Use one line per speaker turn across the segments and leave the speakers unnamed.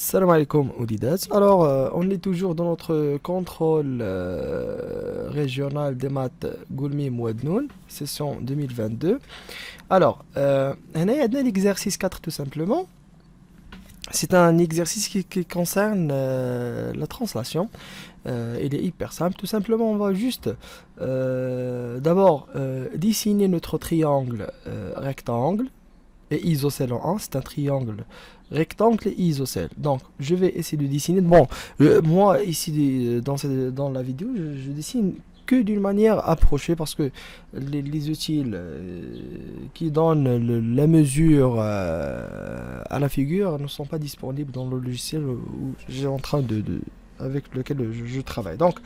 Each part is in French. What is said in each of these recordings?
Salam alaikum Oudidas. Alors, on est toujours dans notre contrôle régional des maths Goulmi Mouadnoun, session 2022. Alors, on a l'exercice 4 tout simplement. C'est un exercice qui concerne la translation. Il est hyper simple. Tout simplement, on va juste d'abord dessiner notre triangle rectangle et isocèle en 1. C'est un triangle rectangle et isocèle. Donc, je vais essayer de dessiner. Bon, moi, ici, dans la vidéo, je dessine que d'une manière approchée parce que les outils qui donnent la mesure à la figure ne sont pas disponibles dans le logiciel où j'ai en train avec lequel je travaille. Donc,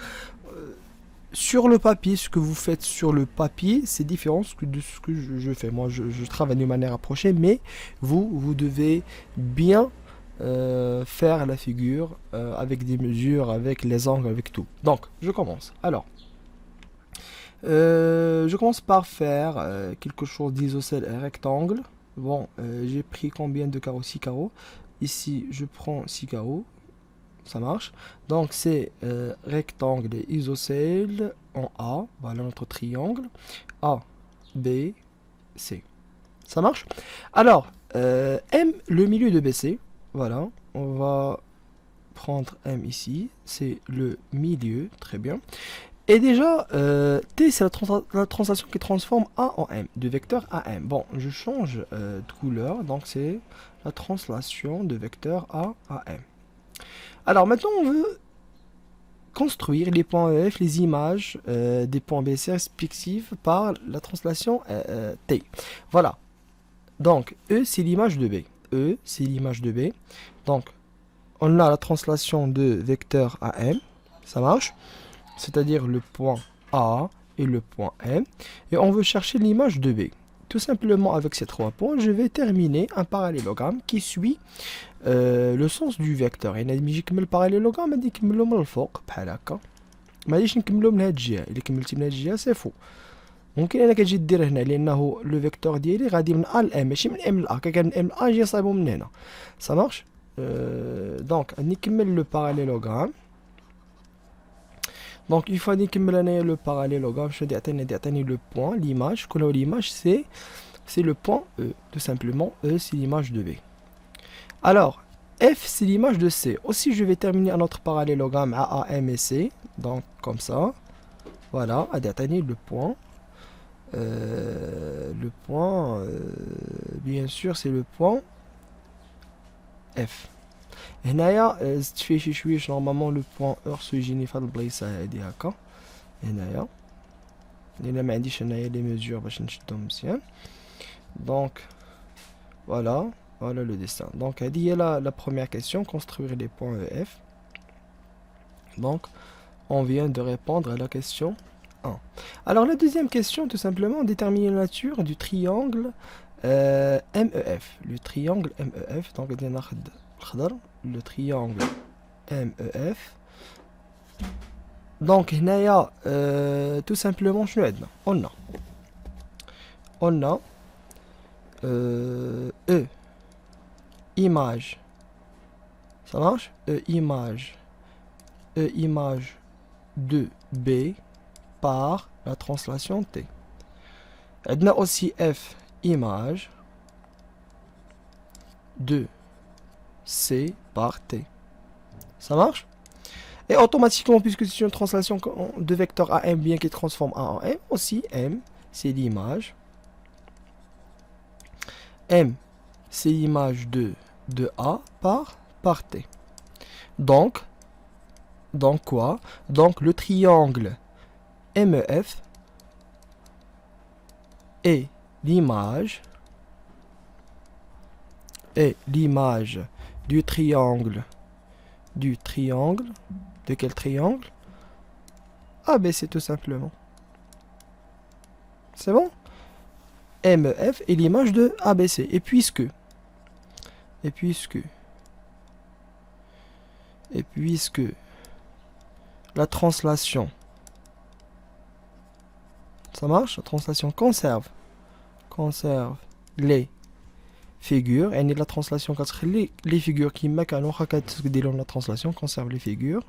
sur le papier, ce que vous faites sur le papier, c'est différent de ce que je fais. Moi, je travaille de manière approchée, mais vous devez bien faire la figure avec des mesures, avec les angles, avec tout. Donc, je commence. Alors, je commence par faire quelque chose d'isocèle et rectangle. Bon, j'ai pris combien de carreaux? 6 carreaux. Ici, je prends 6 carreaux. Ça marche. Donc, c'est rectangle et isocèle en A. Voilà notre triangle. A, B, C. Ça marche? Alors, M, le milieu de BC. Voilà. On va prendre M ici. C'est le milieu. Très bien. Et déjà, T, c'est la translation qui transforme A en M, de vecteur à M. Bon, je change de couleur, donc c'est la translation de vecteur A à M. Alors maintenant, on veut construire les points EF, les images des points BC respectifs par la translation T. Voilà. Donc, E, c'est l'image de B. E, c'est l'image de B. Donc, on a la translation de vecteur à M. Ça marche? C'est-à-dire le point A et le point M. Et on veut chercher l'image de B. Tout simplement, avec ces trois points, je vais terminer un parallélogramme qui suit le sens du vecteur. يعني لما يجي يكمل الباراليلوغرام غادي نكملو من الفوق بحال هكا، ما غاديش نكملو من هاد الجهه. الا كملتي من هاد الجهه سي فو. ممكن انك تجي دير هنا لانه لو فيكتور ديالي غادي من ا ل ام ماشي من ام ل ا. كان من ام ل ا نجي نصايبو من هنا. سا مارش. دونك غادي نكمل لو باراليلوغرام. دونك une fois نكمل انايا لو باراليلوغرام شنو غادي يعطيني لو بوين l'image. شكون هو l'image؟ c'est le point E. Tout simplement, E c'est l'image de B. Alors, F, c'est l'image de C. Aussi, je vais terminer un autre parallélogramme à A, M et C. Donc, comme ça. Voilà, à d'atteindre le point. Bien sûr, c'est le point F. هنايا زدت فيه شي شويش نورمالمون لو بوان اور سو يجيني في هاد البلايصه هادي هكا هنايا لان ما عنديش هنايا لي ميزور باش نشدهم مزيان. دونك فوالا. Voilà le dessin. Donc, elle dit la première question, construire les points EF. Donc, on vient de répondre à la question 1. Alors, la deuxième question, tout simplement, déterminer la nature du triangle MEF. Le triangle MEF. Donc, le triangle MEF. Donc, tout simplement, on a E. Image. Ça marche? Image de B par la translation T. On a aussi F image de C par T. Ça marche? Et automatiquement, puisque c'est une translation de vecteur AM bien qui transforme A en M, aussi M, c'est l'image. M, c'est l'image de A par T. Donc quoi? Donc le triangle MEF est l'image du triangle de quel triangle? ABC tout simplement. C'est bon? MEF est l'image de ABC. Et puisque la translation, ça marche? La translation conserve les figure يعني la translation كتخلي les figures كيما كانوا واخا كديروا la translation conserve les figures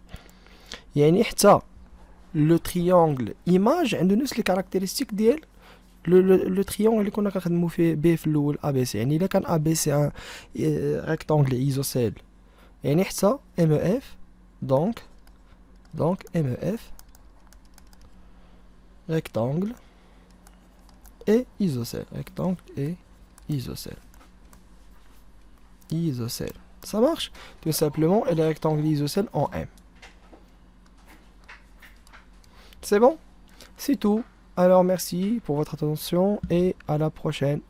يعني حتى le triangle image عنده نفس les caractéristiques ديال le triangle اللي كنا كنخدموا فيه به في الاول ABC يعني الا كان ABC un rectangle isocèle يعني حتى MEF donc MEF rectangle et isocèle rectangle et isocèle ça marche tout simplement et les rectangles isocèles en M. C'est bon, c'est tout. Alors merci pour votre attention et à la prochaine.